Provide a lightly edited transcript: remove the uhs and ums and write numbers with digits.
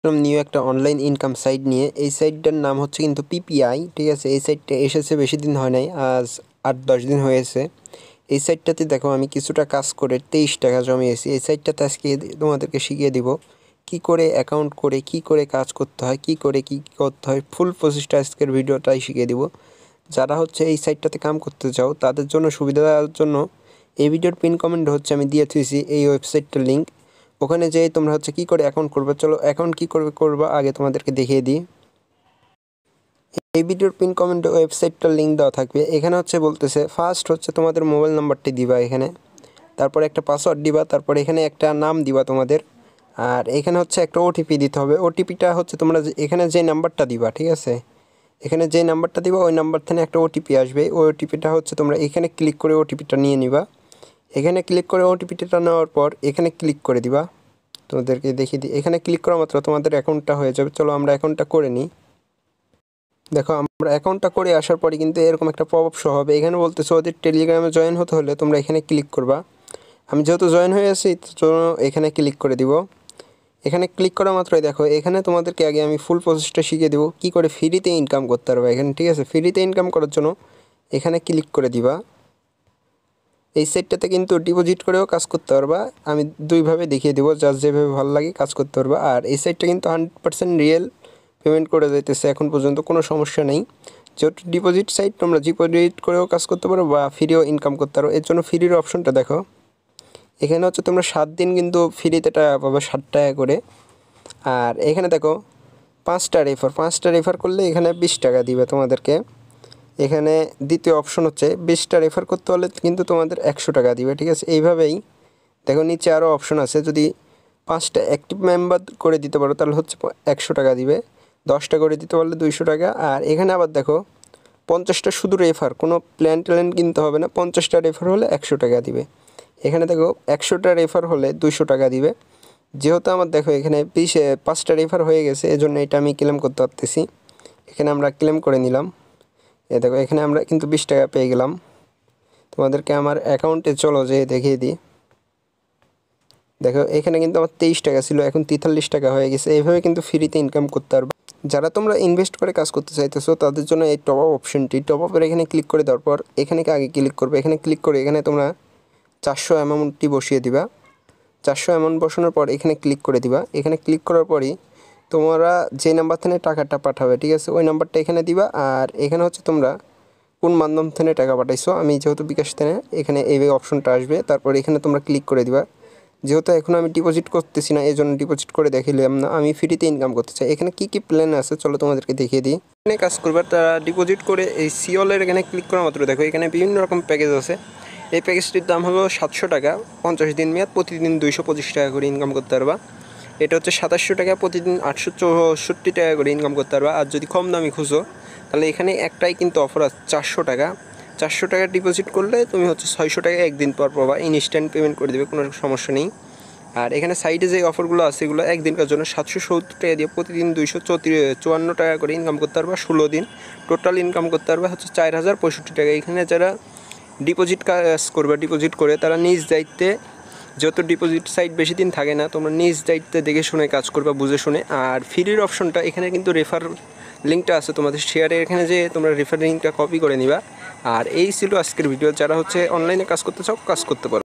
New একটা online income site নিয়ে। এই সাইটটার নাম হচ্ছে কিন্তু পিপিআই, ঠিক আছে। এই সাইটটা এসেছে বেশি দিন হয় নাই, আজ 8-10 দিন হয়েছে। এই সাইটটাতে দেখো আমি কিছুটা কাজ করে 23 টাকা জমিয়েছি। এই সাইটটাতে আজকে তোমাদেরকে শিখিয়ে দিব কি করে অ্যাকাউন্ট করে কি করে কাজ করতে হয়, কি করে কি করতে হয়, ফুল প্রসেসটা আজকের ভিডিওটাই শিখিয়ে দিব। যারা হচ্ছে এই সাইটটাতে কাম করতে চাও তাদের জন্য সুবিধা দেওয়ার জন্য এই ভিডিওর পিন কমেন্টে হচ্ছে আমি দিয়ে দিয়েছি এই ওয়েবসাইটটার লিঙ্ক। ওখানে যেয়ে তোমরা হচ্ছে কী করে অ্যাকাউন্ট করবে, চলো অ্যাকাউন্ট কী করবা আগে তোমাদেরকে দেখিয়ে দিই। এই ভিডিওর পিন কমেন্টে ওয়েবসাইটটার লিঙ্ক দেওয়া থাকবে। এখানে হচ্ছে বলতেছে ফার্স্ট হচ্ছে তোমাদের মোবাইল নাম্বারটি দিবা এখানে, তারপরে একটা পাসওয়ার্ড দিবা, তারপরে এখানে একটা নাম দিবা তোমাদের, আর এখানে হচ্ছে একটা ওটিপি দিতে হবে। ওটিপিটা হচ্ছে তোমরা এখানে যে নাম্বারটা দিবা, ঠিক আছে, এখানে যে নাম্বারটা দিবা ওই নাম্বার থেকে একটা ওটিপি আসবে। ওই ওটিপিটা হচ্ছে তোমরা এখানে ক্লিক করে ওটিপিটা নিয়ে নিবা। এখানে ক্লিক করে ওটিপিটা নেওয়ার পর এখানে ক্লিক করে দিবা। তোমাদেরকে দেখিয়ে দিই, এখানে ক্লিক করা মাত্র তোমাদের অ্যাকাউন্টটা হয়ে যাবে। চলো আমরা অ্যাকাউন্টটা করে নিই। দেখো আমরা অ্যাকাউন্টটা করে আসার পরে কিন্তু এরকম একটা পপআপ শো হবে। এখানে বলতেছে ওদের টেলিগ্রামে জয়েন হতে হলে তোমরা এখানে ক্লিক করবা। আমি যেহেতু জয়েন হয়ে আছি তো এখানে ক্লিক করে দিব। এখানে ক্লিক করা মাত্রই দেখো এখানে তোমাদেরকে আগে আমি ফুল প্রসেসটা শিখিয়ে দেবো কী করে ফ্রিতে ইনকাম করতে পারবে এখানে, ঠিক আছে। ফ্রিতে ইনকাম করার জন্য এখানে ক্লিক করে দিবা। এই সাইটটাতে কিন্তু ডিপোজিট করেও কাজ করতে পারবা। আমি দুইভাবে দেখিয়ে দেবো, যার যেভাবে ভালো লাগে কাজ করতে পারবা। আর এই সাইটটা কিন্তু 100% রিয়েল পেমেন্ট করে যাইতেছে, এখন পর্যন্ত কোনো সমস্যা নেই। যেহেতু ডিপোজিট সাইট তোমরা ডিপোজিট করেও কাজ করতে পারো বা ফ্রিও ইনকাম করতে পারো। এর জন্য ফ্রির অপশনটা দেখো, এখানে হচ্ছে তোমরা 7 দিন কিন্তু ফ্রিতে টাকা পাবে 60 টাকা করে। আর এখানে দেখো 5টা রেফার করলে এখানে 20 টাকা দিবে তোমাদেরকে। এখানে দ্বিতীয় অপশন হচ্ছে 20টা রেফার করতে হলে কিন্তু তোমাদের 100 টাকা দিবে, ঠিক আছে। এইভাবেই দেখো নিচে আরও অপশন আছে, যদি 5টা অ্যাক্টিভ মেম্বার করে দিতে পারো তাহলে হচ্ছে 100 টাকা দিবে, 10টা করে দিতে পারলে 200 টাকা। আর এখানে আবার দেখো 50টা শুধু রেফার, কোনো প্ল্যান কিনতে হবে না, 50টা রেফার হলে 100 টাকা দিবে। এখানে দেখো 100টা রেফার হলে 200 টাকা দিবে। যেহেতু আমার দেখো এখানে 5টা রেফার হয়ে গেছে এজন্য এটা আমি ক্লেম করতে পারতেছি। এখানে আমরা ক্লেম করে নিলাম। দেখো এখানে আমরা কিন্তু 20 টাকা পেয়ে গেলাম। তোমাদেরকে আমার অ্যাকাউন্টে চলো যে দেখিয়ে দিই। দেখো এখানে কিন্তু আমার 23 টাকা ছিল, এখন 43 টাকা হয়ে গেছে। এইভাবে কিন্তু ফ্রিতে ইনকাম করতে পারবে। যারা তোমরা ইনভেস্ট করে কাজ করতে চাইতেছো তাদের জন্য এই টপ আপ অপশনটি, টপ আপের এখানে ক্লিক করে দেওয়ার পর এখানে আগে ক্লিক করবে। এখানে ক্লিক করে এখানে তোমরা 400 অ্যামাউন্টটি বসিয়ে দিবা। 400 অ্যামাউন্ট বসানোর পর এখানে ক্লিক করে দিবা। এখানে ক্লিক করার পরই তোমরা যে নাম্বার থেকে টাকাটা পাঠাবে, ঠিক আছে, ওই নাম্বারটা এখানে দিবা। আর এখানে হচ্ছে তোমরা কোন মাধ্যম থেকে টাকা পাঠাইছো, আমি যেহেতু বিকাশ থেকে, এখানে এই অপশনটা আসবে। তারপর এখানে তোমরা ক্লিক করে দিবা। যেহেতু এখন আমি ডিপোজিট করতেছি না এই জন্য ডিপোজিট করে দেখিলাম না, আমি ফ্রিতে ইনকাম করতে চাই। এখানে কী কী প্ল্যান আছে চলো তোমাদেরকে দেখিয়ে দিই। এখানে কাজ করবার তারা ডিপোজিট করে এই সিওলের এখানে ক্লিক করা মাত্র দেখো এখানে বিভিন্ন রকম প্যাকেজ আছে। এই প্যাকেজটির দাম হলো 700 টাকা, 50 দিন মেয়াদ, প্রতিদিন 225 টাকা করে ইনকাম করতে পারবা। এটা হচ্ছে 2700 টাকা, প্রতিদিন 864 টাকা করে ইনকাম করতে পারবা। আর যদি কম দামি খুঁজো তাহলে এখানে একটাই কিন্তু অফার আছে 400 টাকা। 400 টাকা ডিপোজিট করলে তুমি হচ্ছে 600 টাকা একদিন পর পাবা, ইনস্ট্যান্ট পেমেন্ট করে দেবে, কোনো সমস্যা নেই। আর এখানে সাইডে যে অফারগুলো আছে এগুলো একদিনকার জন্য 770 টাকা দিয়ে প্রতিদিন 254 টাকা করে ইনকাম করতে পারবা। 16 দিন টোটাল ইনকাম করতে পারবা হচ্ছে 4065 টাকা। এখানে যারা ডিপোজিট কাজ করবে, ডিপোজিট করে তারা নিজ দায়িত্বে, যত ডিপোজিট সাইট বেশি দিন থাকে না, তোমরা নিজ দায়িত্বে দেখে শুনে কাজ করবা, বুঝে শুনে। আর ফ্রির অপশনটা এখানে কিন্তু রেফার লিঙ্কটা আছে তোমাদের শেয়ারে, এখানে যে তোমরা রেফার লিঙ্কটা কপি করে নিবা। আর এই ছিল আজকের ভিডিও। যারা হচ্ছে অনলাইনে কাজ করতে চাও কাজ করতে পারো।